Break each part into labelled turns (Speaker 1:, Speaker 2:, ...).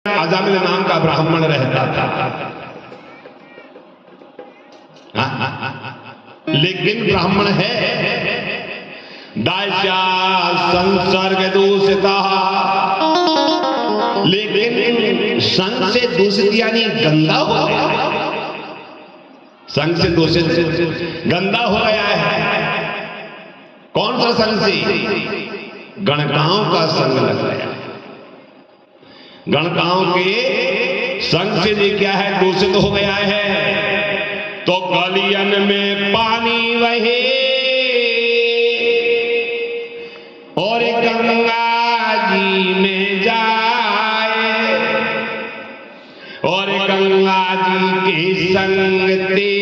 Speaker 1: अजामिल नाम का ब्राह्मण रहता था। लेकिन ब्राह्मण है दास्या संसर्ग दूषिता, लेकिन संग से दूषित यानी गंदा हो गया है। संग से दूषित गंदा हो गया है। कौन सा संग से? गणकाओं का संग लग गया। गणकाओं के संग से ये क्या है? दूषित हो गया है। तो गलियन में पानी बहे और गंगा जी में जाए, और गंगा जी के संग ते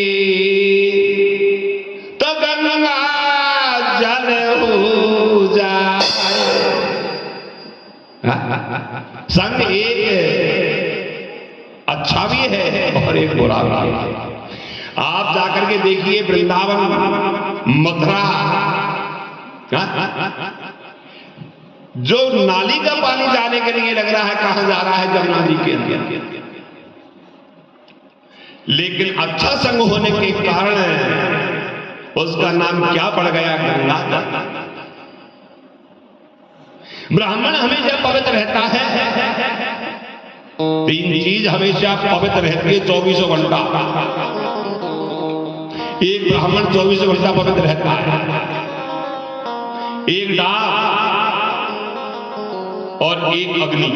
Speaker 1: तो गंगा जल हो जाए। संग एक अच्छा भी है और एक बुरा भी है। आप जाकर के देखिए वृंदावन, मथुरा, जो नाली का पानी जाने के लिए लग रहा है, कहां जा रहा है? जमुना जी के अंदर। लेकिन अच्छा संग होने के कारण उसका नाम क्या पड़ गया? गंगा। ब्राह्मण हमेशा पवित्र रहता है। तीन चीज हमेशा पवित्र रहती है 24 घंटा। एक ब्राह्मण 24 घंटा पवित्र रहता है। एक डाक और एक अग्नि।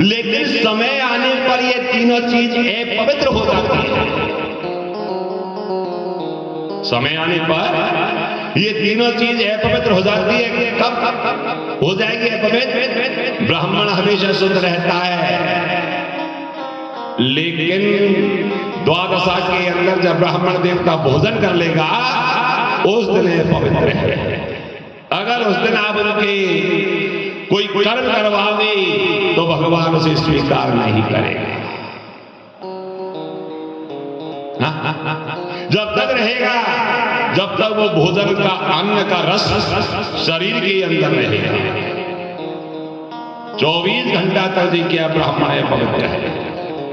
Speaker 1: लेकिन समय आने पर ये तीनों चीज अपवित्र हो जाती है। समय आने पर ये तीनों चीज अपवित्र हो जाती है। कब हो जाएगी अपवित्र? ब्राह्मण हमेशा शुद्ध रहता है, लेकिन द्वादशा के अंदर जब ब्राह्मण देवता भोजन कर लेगा उस दिन पवित्र है। अगर उस दिन आप उनके कोई कर्म करवाओगे तो भगवान उसे स्वीकार नहीं करेगा। जब तक रहेगा, जब तक वो भोजन का अन्न का रस शरीर के अंदर रहेगा। 24 घंटा तक जी क्या ब्राह्मण है, पवित्र है,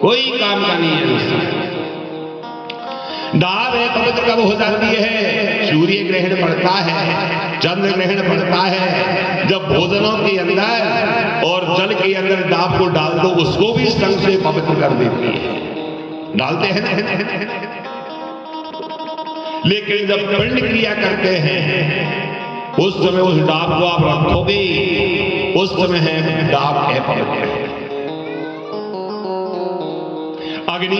Speaker 1: कोई काम का नहीं है उससे। डाल है पवित्र कब हो जाती है? सूर्य ग्रहण पड़ता है, चंद्र ग्रहण पड़ता है। जब भोजनों के अंदर और जल के अंदर डाब को डाल दो, उसको भी संग से पवित्र कर देती है। डालते हैं ना। लेकिन जब पिंड क्रिया करते हैं उस समय उस डाब को आप रखोगे, उस समय है डाब है पवित्र। अग्नि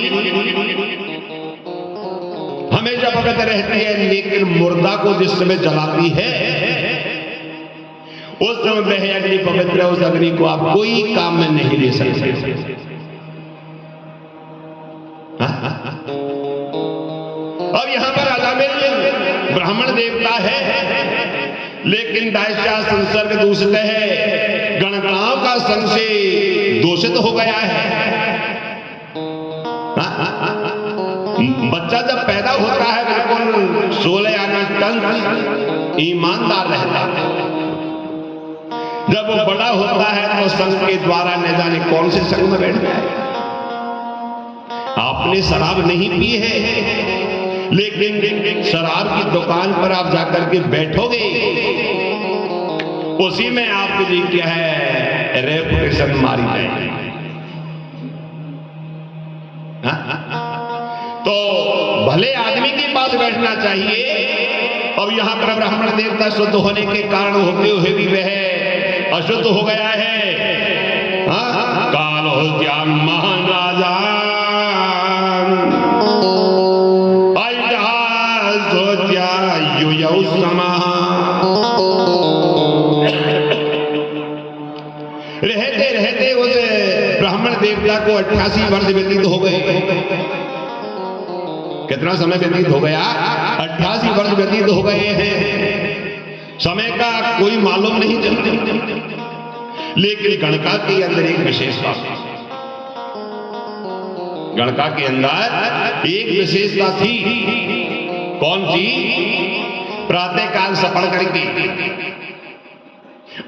Speaker 1: हमेशा पवित्र रहती है, लेकिन मुर्दा को जिस समय जलाती है उस समय वह अग्नि पवित्र है। उस अग्नि को आप कोई काम में नहीं ले सकते। अब यहां पर अजामिल ब्राह्मण देवता है, लेकिन दास्या संसर्ग दूषित है। गणकाओं का संग से दूषित हो गया है। बच्चा जब पैदा होता है बिल्कुल 16 आना टन ईमानदार रहता है। जब वो बड़ा होता है तो संग के द्वारा न जाने कौन से संग में बैठ जाए। आपने शराब नहीं पी है, लेकिन शराब की दुकान पर आप जाकर के बैठोगे, उसी में आपके लिए क्या है? रेपुटेशन मारी जाएगी। तो भले आदमी के पास बैठना चाहिए। अब यहां पर ब्राह्मण देवता शुद्ध होने के कारण होते हुए भी वह अशुद्ध हो गया है। काल हो क्या महान राजा रहते रहते उस ब्राह्मण देवता को 88 वर्ष व्यतीत हो गए। कितना समय व्यतीत हो गया? 88 वर्ष व्यतीत हो गए हैं। समय का कोई मालूम नहीं चलता। लेकिन गणका के अंदर एक विशेषता, गणका के अंदर एक विशेषता थी। कौन सी? प्रातः काल से पढ़ करके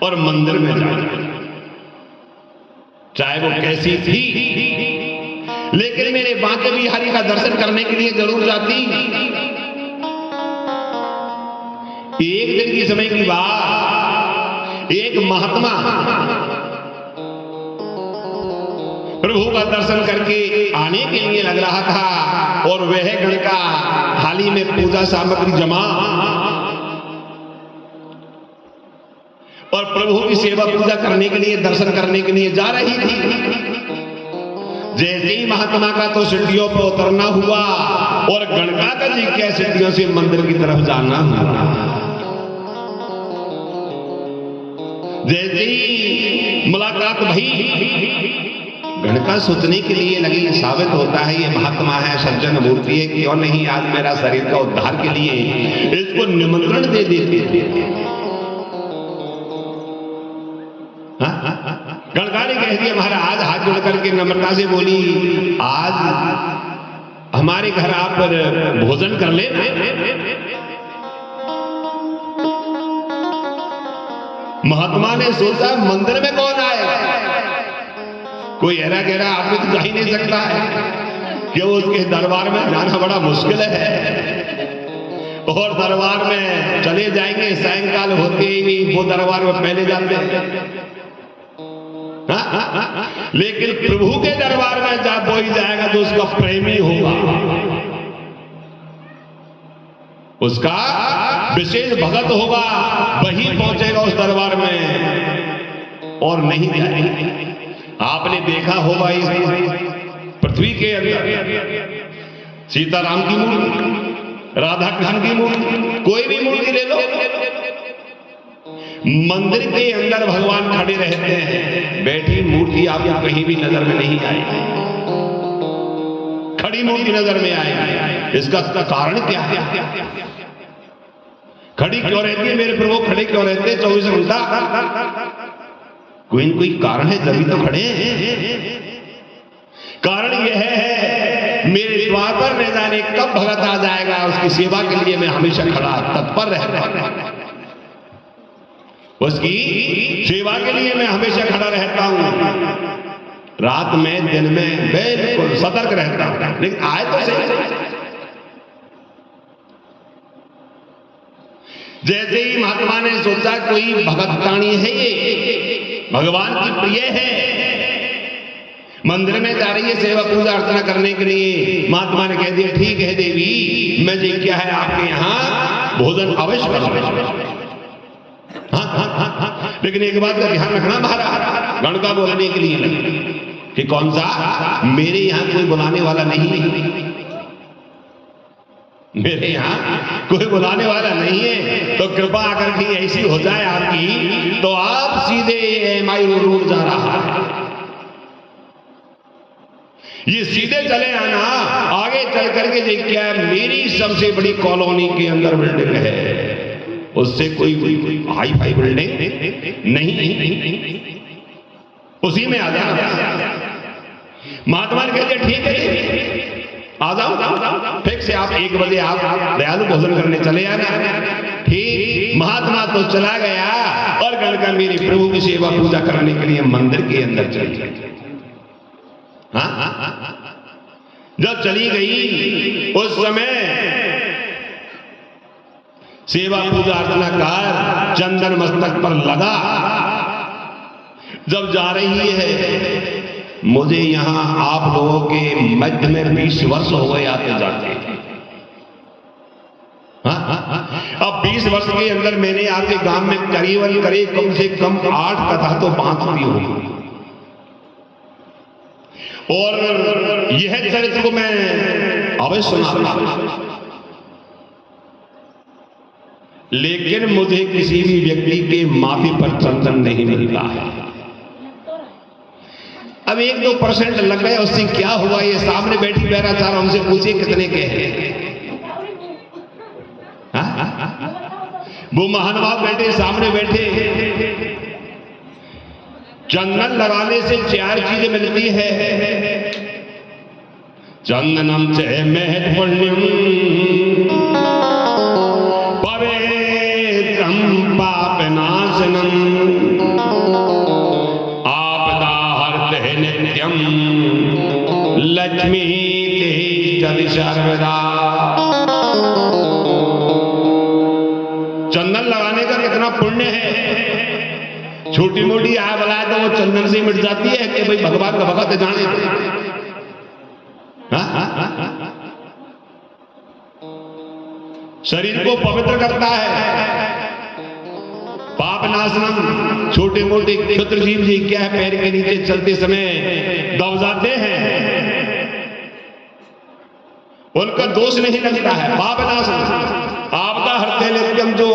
Speaker 1: और मंदिर में जाना। चाहे वो कैसी थी, लेकिन मेरे बांके बिहारी का दर्शन करने के लिए जरूर जाती। एक दिन की समय की बात, एक महात्मा प्रभु का दर्शन करके आने के लिए लग रहा था और वह गण का थाली में पूजा सामग्री जमा और प्रभु की सेवा पूजा करने के लिए, दर्शन करने के लिए जा रही थी। जैसे ही महात्मा का तो सीढ़ियों पर उतरना हुआ और गणका का जी क्या सीढ़ियों से मंदिर की तरफ जाना हुआ। जैसे ही मुलाकात भई, गणका सोचने के लिए लगी, साबित होता है ये महात्मा है, सज्जन मूर्ति है, क्यों नहीं आज मेरा शरीर का उद्धार के लिए इसको निमंत्रण दे देते। गणका ने कह दिया, महाराज हाथ जोड़ करके नम्रता से बोली, आज हमारे घर आप भोजन कर ले। महात्मा ने सोचा मंदिर में कौन आएगा, कोई ऐरा गहरा आदमी तो जा ही नहीं सकता है कि उसके दरबार में जाना बड़ा मुश्किल है। और दरबार में चले जाएंगे, सायंकाल होते ही वो दरबार में पहले जाते हैं। लेकिन प्रभु के दरबार में जब कोई जाएगा तो उसका प्रेमी होगा, उसका विशेष भगत होगा, वही पहुंचेगा उस दरबार में और नहीं जाएगा। आपने देखा होगा इस पृथ्वी के अंदर सीताराम की मूर्ति, राधा कृष्ण की मूर्ति, कोई भी मूर्ति ले लो, मंदिर के अंदर भगवान खड़े रहते हैं, बैठी मूर्ति आपको कहीं भी नजर में नहीं आएगी, खड़ी मूर्ति नजर में आएगी। इसका कारण क्या है? खड़ी क्यों रहती है मेरे प्रभु, खड़े क्यों रहते हैं 24 घंटा? कोई न कोई कारण है, तभी तो खड़े हैं। कारण यह है मेरे द्वार पर न जाने कब भगत आ जाएगा, उसकी सेवा के लिए मैं हमेशा खड़ा तत्पर रहता हूं, उसकी सेवा के लिए मैं हमेशा खड़ा रहता हूं, रात में दिन में बिल्कुल सतर्क रहता हूं। लेकिन आए तो सही। जैसे ही महात्मा ने सोचा कोई भगतानी है, ये भगवान की प्रिय है, मंदिर में जा रही है सेवा पूजा अर्चना करने के लिए, महात्मा ने कह दिया ठीक है देवी, मैं जी क्या है आपके यहाँ भोजन अवश्य करूंगा। हाँ, लेकिन एक बात का ध्यान रखना महाराज, गणका बोलने के लिए कि कौन सा, मेरे यहाँ कोई बुलाने वाला नहीं, मेरे यहाँ कोई बुलाने वाला नहीं है, तो कृपा अगर कहीं ऐसी हो जाए आपकी तो आप सीधे माई रोड जा रहा है, ये सीधे चले आना, आगे चल करके देख क्या है, मेरी सबसे बड़ी कॉलोनी के अंदर बिल्डिंग है, उससे कोई हाई फाई बिल्डिंग नहीं, उसी में आ जाना। महात्मा ने कहते ठीक है आ जाओ, फिर से आप 1 बजे आप दयालु भोजन करने चले आना। ठीक, महात्मा तो चला गया और गणका मेरे प्रभु की सेवा पूजा करने के लिए मंदिर के अंदर चली गई। जब चली गई उस समय सेवा पूजा अर्चना कर चंदन मस्तक पर लगा, जब जा रही है, मुझे यहां आप लोगों के मध्य में 20 वर्ष हो गए आते जाते। अब 20 वर्ष के अंदर मैंने आपके गांव में करीबन कम से कम 8 कथा तो बांध दी होगी, और यह चरित्र को मैं अवश्य सुना, लेकिन मुझे किसी भी व्यक्ति के माथे पर चंदन नहीं मिलता है। अब 1-2% लग गए, उससे क्या हुआ, ये सामने बैठी बैराचार उनसे पूछिए कितने के हैं। वो महानुभाव बैठे सामने बैठे, चंदन लगाने से 4 चीजें मिलती है, चंदनम च महत्पुण्यम पवित्रम पापनाशनम आपदा हरते नित्यम लक्ष्मी तिष्ठति सर्वदा। चंदन लगाने का कितना पुण्य है। छोटी मोटी आय बलाए तो वो चंदन से मिट जाती है कि भाई भगवान का भगत जाने। शरीर को पवित्र करता है, पाप नाशनम। छोटे मोटे क्षुद्र जीव जी क्या है, पैर के नीचे चलते समय दब जाते हैं, उनका दोष नहीं लगता है। पाप नाशनम आपदा हरते नित्यम, जो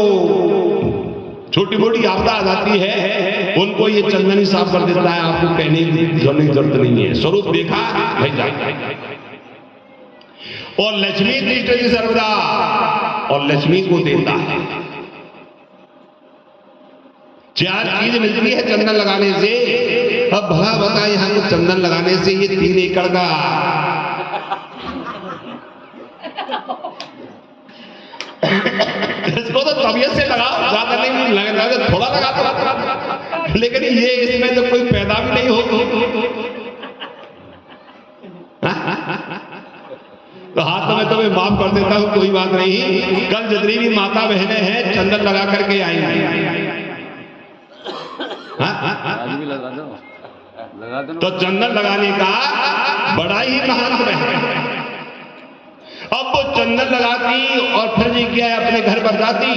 Speaker 1: छोटी मोटी आपदा आ जाती है उनको ये चंदन ही साफ कर देता है। आपको कहने की जरूरत नहीं है, स्वरूप देखा भाई जाए। और लक्ष्मी तिष्ठति सर्वदा, और लक्ष्मी को देता है। चार चीज मिलती है चंदन लगाने से। अब भला बता, यहां को चंदन लगाने से ये 3 एकड़ का इसको तो तबीयत से लगाओ, ज्यादा नहीं लगा, थोड़ा लगा तो, लेकिन ये इसमें तो कोई पैदा भी नहीं हो। तो हाथ तो मैं तुम्हें माफ कर देता हूं, कोई बात नहीं। कल जितनी भी माता बहनें हैं चंदन लगा करके आएंगी। तो चंदन लगाने का बड़ा ही महत्व है। अब वो चंदन लगाती और फिर जी क्या है, अपने घर पर जाती।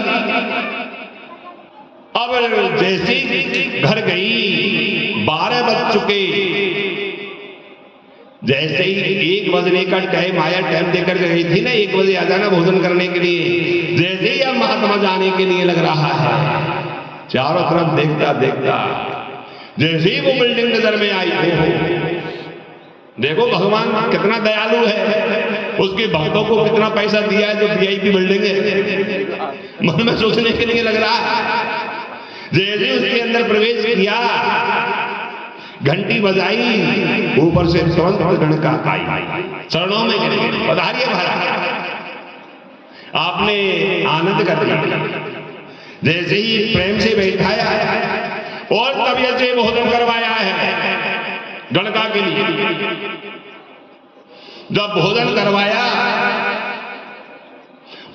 Speaker 1: अब जैसे घर गई 12 बज चुके, जैसे ही 1 बजने का टाइम आया, टाइम देकर गई थी ना 1 बजे आ जाना भोजन करने के लिए। जैसे ही अब महात्मा जाने के लिए लग रहा है, चारों तरफ देखता देखता जैसे ही वो बिल्डिंग नजर में आई, देखो भगवान कितना दयालु है, उसके भक्तों को कितना पैसा दिया है जो VIP बिल्डिंग है। मन में सोचने के लिए लग रहा है। जैसे उसके अंदर प्रवेश किया, घंटी बजाई, ऊपर से तुरंत गणका आई, चरणों में गिरे, पधारिए महाराज। आपने आनंद कर दिया। जैसे ही प्रेम से बैठाया और तबीयत से भोजन करवाया है गणका के लिए। जब भोजन करवाया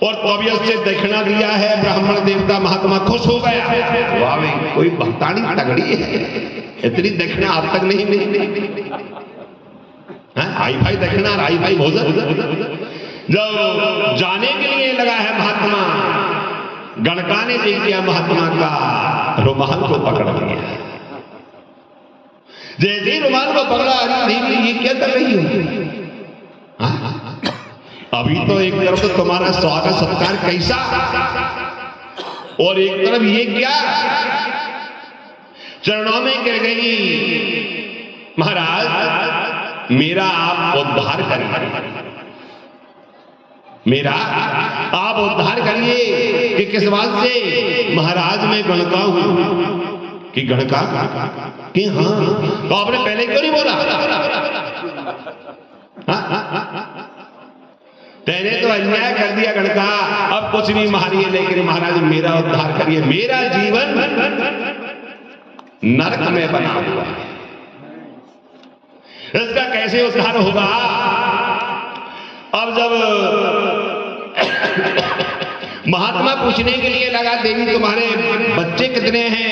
Speaker 1: और तबीयत से दक्षिणा दिया है, ब्राह्मण देवता महात्मा खुश हो गया। वाह भाई, कोई भक्तानी तगड़ी है, इतनी दक्षिणा आप तक नहीं मिली। हाई फाई दक्षिणा, हाई फाई भोजन। जब जाने के लिए लगा है महात्मा, गणका ने देख लिया महात्मा का रुमाल को पकड़ लिया। जैसे ही रुमाल को पकड़ा, अरे ये क्या कर रही हो? अभी तो एक तरफ तो तुम्हारा स्वागत सत्कार कैसा, और एक तरफ ये क्या, चरणों में गिर गई। महाराज मेरा आप उद्धार करिए, मेरा आप उद्धार करिए। कि किस बात से? महाराज मैं गणका हूं। कि गणका? कि हाँ। तो आपने पहले क्यों नहीं बोला? तेने तो अन्याय कर दिया गणका, अब कुछ नहीं मारिए, लेकिन महाराज मेरा उद्धार करिए। मेरा जीवन नरक में बना हुआ है, इसका कैसे उद्धार होगा? अब जब महात्मा पूछने के लिए लगा, देवी तुम्हारे बच्चे कितने हैं?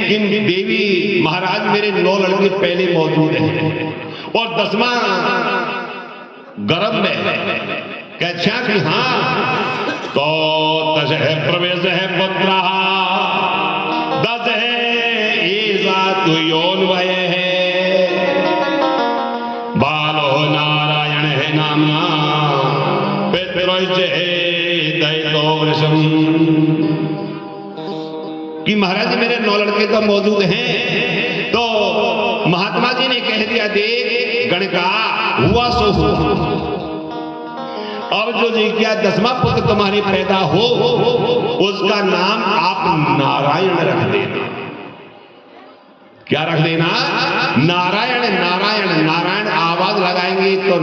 Speaker 1: कि देवी महाराज मेरे 9 लड़के पहले मौजूद हैं और 10वां गर्भ में है। क्या कि हाँ, तो 10 है प्रवेश है पुत्र, 10 है ईसा तु योन वय है, बालो नारायण है नामना, कि महाराज मेरे 9 लड़के तो मौजूद हैं। तो महात्मा जी ने कह दिया, देख गणका हुआ सो हुआ, अब जो जी क्या 10वां पुत्र तुम्हारे पैदा हो, उसका नाम आप नारायण रख देना। क्या रख देना? नारायण। नारायण नारायण आवाज लगाएंगे तो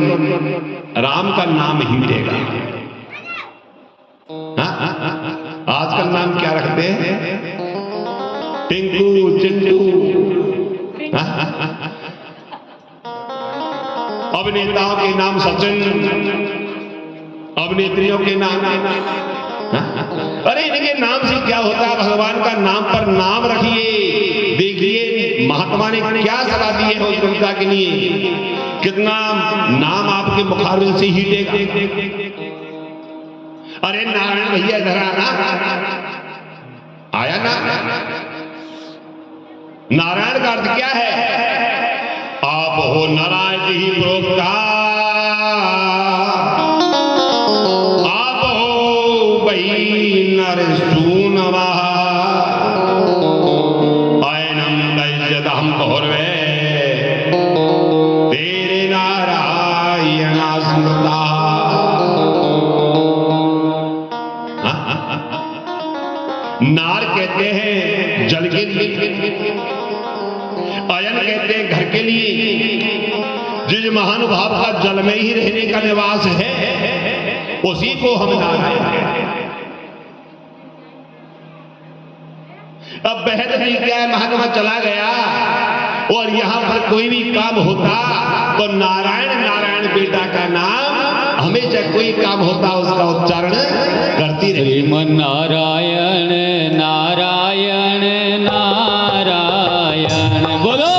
Speaker 1: राम का नाम ही लेगा। आजकल नाम क्या रखते हैं? टिंकू, चिंटू, अभिनेताओं के नाम सचिन, अभिनेत्रियों के नाम, अरे इनके नाम से क्या होता है? भगवान का नाम पर नाम रखिए। देखिए महात्मा ने क्या सलाह दी है उस कविता के लिए, कितना नाम आपके मुखारबिल से हीटेगा। अरे नारायण भैया इधर आना, आया ना? नारायण का अर्थ क्या है? आप हो नारायण ही प्रोक्ता, आप हो वही नरसू नमः, अयनम दैजदहम कौरवे तेरे नारायण स्मृता। नार कहते हैं जल के लिए, अयन कहते हैं घर के लिए। जिस महानुभाव का जल में ही रहने का निवास है उसी को हम नारायण। अब बहन नहीं क्या है, महात्मा चला गया और यहां पर कोई भी काम होता तो नारायण नारायण बेटा का नाम, हमेशा कोई काम होता उसका उच्चारण करती रही।
Speaker 2: श्रीमन नारायण नारायण नारायण, बोलो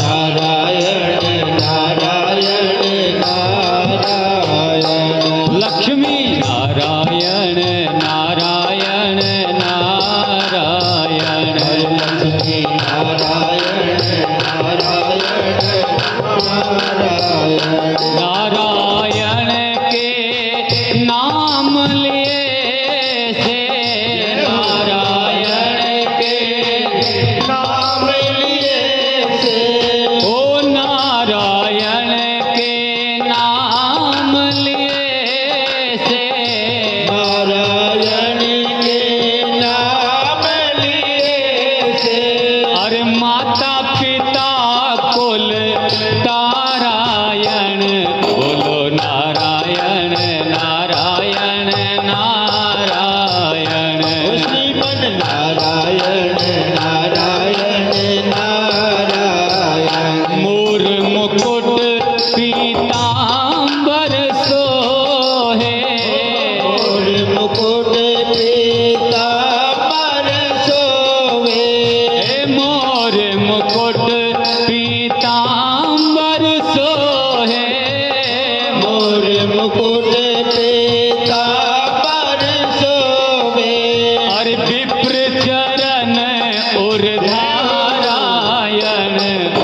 Speaker 2: नारायण नारायण नारायण, लक्ष्मी नारायण नारायण नारायण, लक्ष्मी नारायण नारायण नारायण, नारायण के नाम लिए से, नारायण के नाम लिए से, ओ नारायण के नाम लिए से, नारायण के नाम लिए से, अरे माता पिता कुल तारायण, बोलो नारायण नारायण नारायण, श्रीमन नारायण नारायण नारायण, मोर मुकुट पीतांबर सोहे, मोर मुकुट पीतांबर सोहे, मोर मुकुट पीतांबर सोहे, मोर मुकुट पीतांबर सोहे, अरे विप्र चरण उर्धारायण,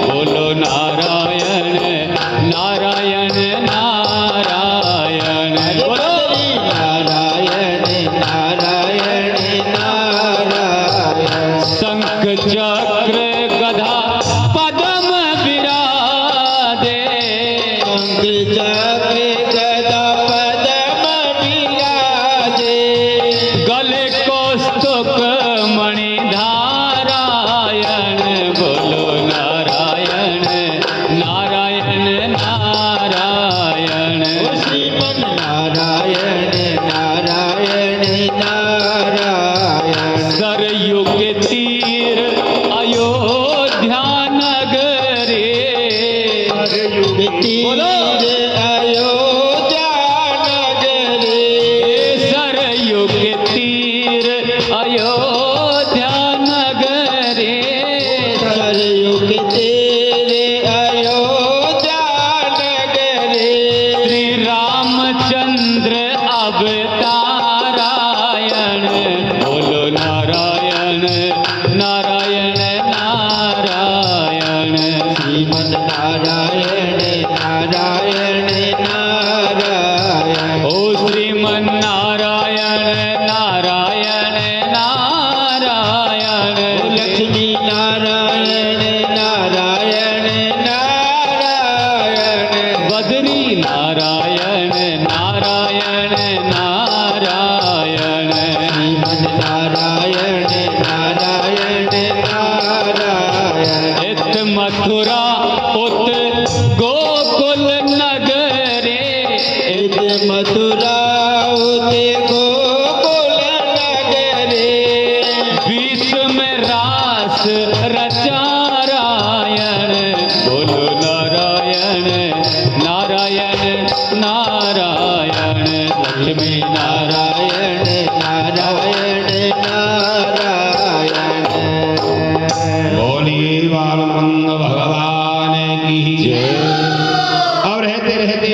Speaker 2: बोलो नारायण नारायण नारायण, बोलो नारायण नारायण नारायण, शंख चक्र गदा पद्म विराजे, शंख चक्र गदा पद्म विराजे, गले कौस्तुभ मणि धारायण, बोलो नारायण नारायण नारायण, श्रीमन नारायण नारायण नारायण, सरयू के तीर अयोध्या नगरे, सरयू के तीर अयोध्या नगरे, सरयू के तीर अयोध्या नगरे, सरयू के तीर अयोध्या नगरे, श्री रामचंद्र अवतारायण, बोलो नारायण नारायण नारायण, श्रीमन नारायण नारायण नारायण, ओ श्रीमन नारायण नारायण नारायण, लक्ष्मी नारायण नारायण नारायण, बद्री नारायण नारायण नारायण, श्रीमन नारायण नारायण नारायण, इत मथुरा उत गोकुल नगरे, इत मथुरा उत गोकुल नगरे, बीच में रास रचारायण, बोलो नारायण नारायण
Speaker 1: और रहते रहते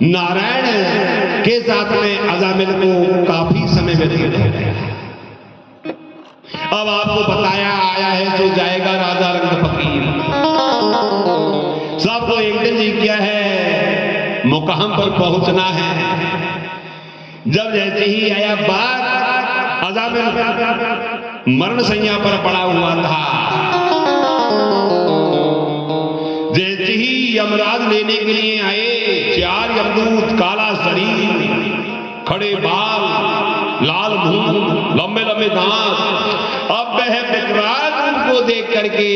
Speaker 1: नारायण के साथ में अजामिल को काफी समय व्यतीत हो गया। अब आपको बताया आया है सो जाएगा राजा रंग फकीर। सबको एक दिन जी क्या है मुकाम पर पहुंचना है। जब जैसे ही आया बात अजामिल मरण संज्ञा पर पड़ा हुआ था। जैसे ही यमराज लेने के लिए आए, 4 यमदूत, काला शरीर, खड़े बाल, लाल मुंह, लंबे लंबे दांत। अब वह विकराल उनको देख करके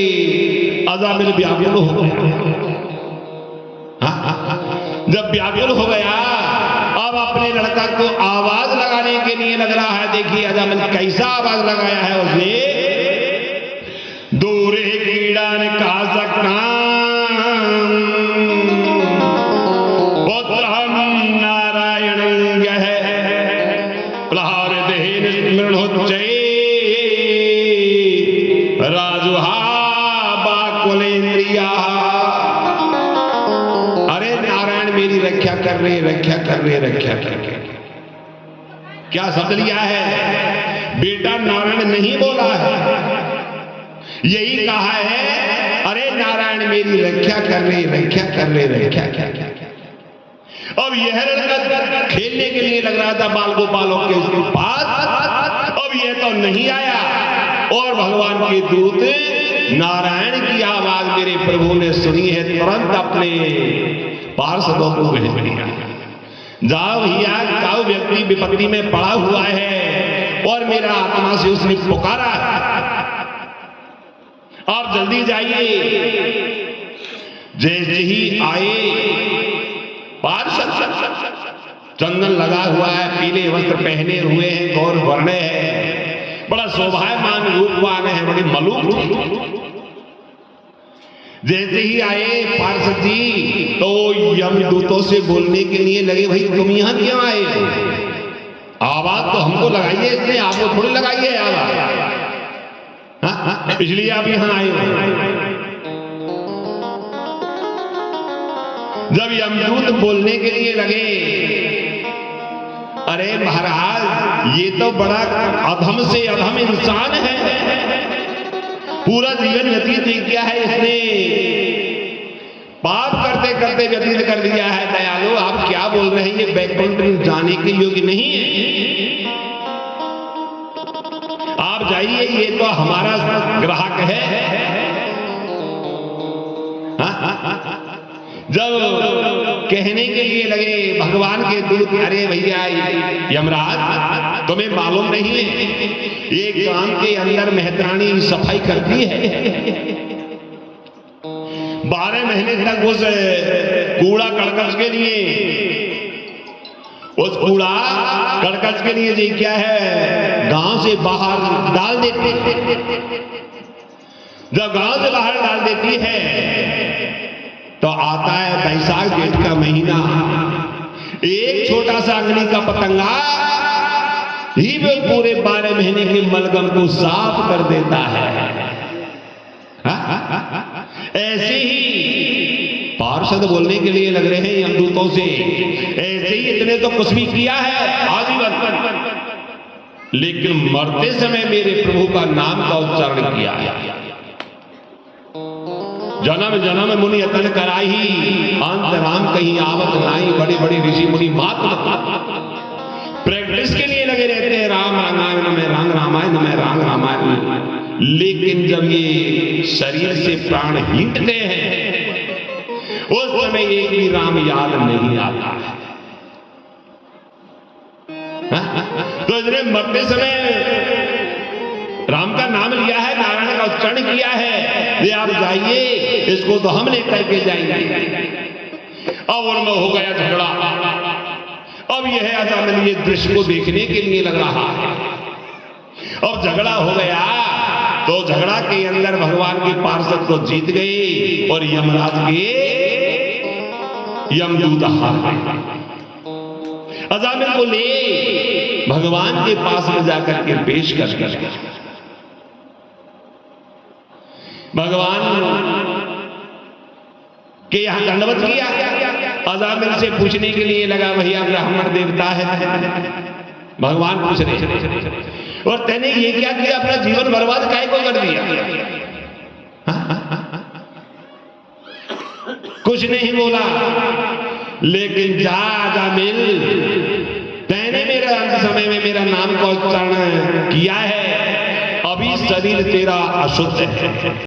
Speaker 1: अजामिल व्याकुल हो गया। जब व्याकुल हो गया, अब अपने लड़का को आवाज लगाने के लिए लग रहा है। देखिए अजामिल कैसा आवाज लगाया है उसने। दूर कीड़ा ने कहा सकता नारायण प्रहार देह स्मरण हो राजुहा बाकुलेन्द्रिया। अरे नारायण मेरी रक्षा कर रहे, रक्षा कर रहे, रक्षा कर रहे। क्या शब्द लिया है? बेटा नारायण नहीं बोला है, यही कहा है अरे नारायण मेरी रक्षा कर रहे, रक्षा कर रहे, रक्षा कर रहे। अब यह लड़का खेलने के लिए लग रहा था बाल गोपालों के उसके पास। अब यह तो नहीं आया और भगवान के दूत नारायण की आवाज मेरे प्रभु ने सुनी है। तुरंत अपने पार्षदों को भेज दिया, जाओ भैया, जाओ व्यक्ति विपत्ति में पड़ा हुआ है और मेरा आत्मा से उसने पुकारा, आप जल्दी जाइए। जैसे ही आए, पार्षद चंदन लगा हुआ है, पीले वस्त्र पहने हुए हैं, गौर वर्ण है, बड़ा शोभायमान रूपवान है, बड़े मलूक। जैसे ही आए पार्षद जी तो यमदूतों से बोलने के लिए लगे, भाई तुम यहां क्यों आए? आवाज तो हमको लगाइए, इसने आपको थोड़ी लगाई है आवाज, इसलिए आप यहां आए हो। जब यमदूत बोलने के लिए लगे, अरे महाराज ये तो बड़ा अधम से अधम इंसान है, पूरा जीवन व्यतीत किया है इसने, पाप करते करते व्यतीत कर दिया है। दयालु आप क्या बोल रहे हैं? ये वैकुंठ जाने के योग्य नहीं है, आप जाइए, ये तो हमारा ग्राहक है। जब कहने के लिए लगे भगवान के दूत, अरे भैया यमराज तुम्हें मालूम नहीं है ये गांव के अंदर मेहतरानी सफाई करती है, 12 महीने तक उस कूड़ा कड़कच के लिए, उस कूड़ा कड़कच के लिए जी क्या है गांव से बाहर डाल देती है। जब गांव से बाहर डाल देती है तो आता है बैसाख जेठ का महीना, एक छोटा सा अंगनी का पतंगा ही वो पूरे 12 महीने के मलगम को साफ कर देता है। ऐसे ही पार्षद बोलने के लिए लग रहे हैं यमदूतों से, ऐसे ही इतने तो कुछ भी किया है आजीवन, लेकिन मरते समय मेरे प्रभु का नाम का उच्चारण किया है। जन्म जन्म मुनि यतन कराही, अंत राम कहीं आवत नाई। बड़ी बड़ी ऋषि मुनि महात्मा प्रैक्टिस के लिए लगे रहते हैं, राम रामायण में राम रामायण में राम रामायण, लेकिन जब ये शरीर से प्राण हिंटते हैं उस समय एक भी राम याद नहीं आता है। तो इसने मरते समय राम का नाम लिया है, नारायण का उच्चारण किया है, ये आप जाइए, इसको तो हम लेकर के जाएंगे। और उनमें हो गया झगड़ा। अब यह अजामिल ये दृश्य को देखने के लिए लग रहा है। अब झगड़ा हो गया तो झगड़ा के अंदर भगवान के पार्षद तो जीत गए और यमराज के यमदूत हार गए। अजामिल को ले भगवान के पास में जाकर के पेश कर भगवान के यहां दंडवत किया। अजामिल से पूछने के लिए लगा, भैया ब्राह्मण देवता है। भगवान पूछ रहे, और तैने ये क्या किया, अपना जीवन बर्बाद काहे को कर दिया? कुछ नहीं बोला, लेकिन जा अजामिल, तैने मेरे अंत समय में मेरा नाम का उच्चारण किया है, अभी शरीर तेरा अशुद्ध है।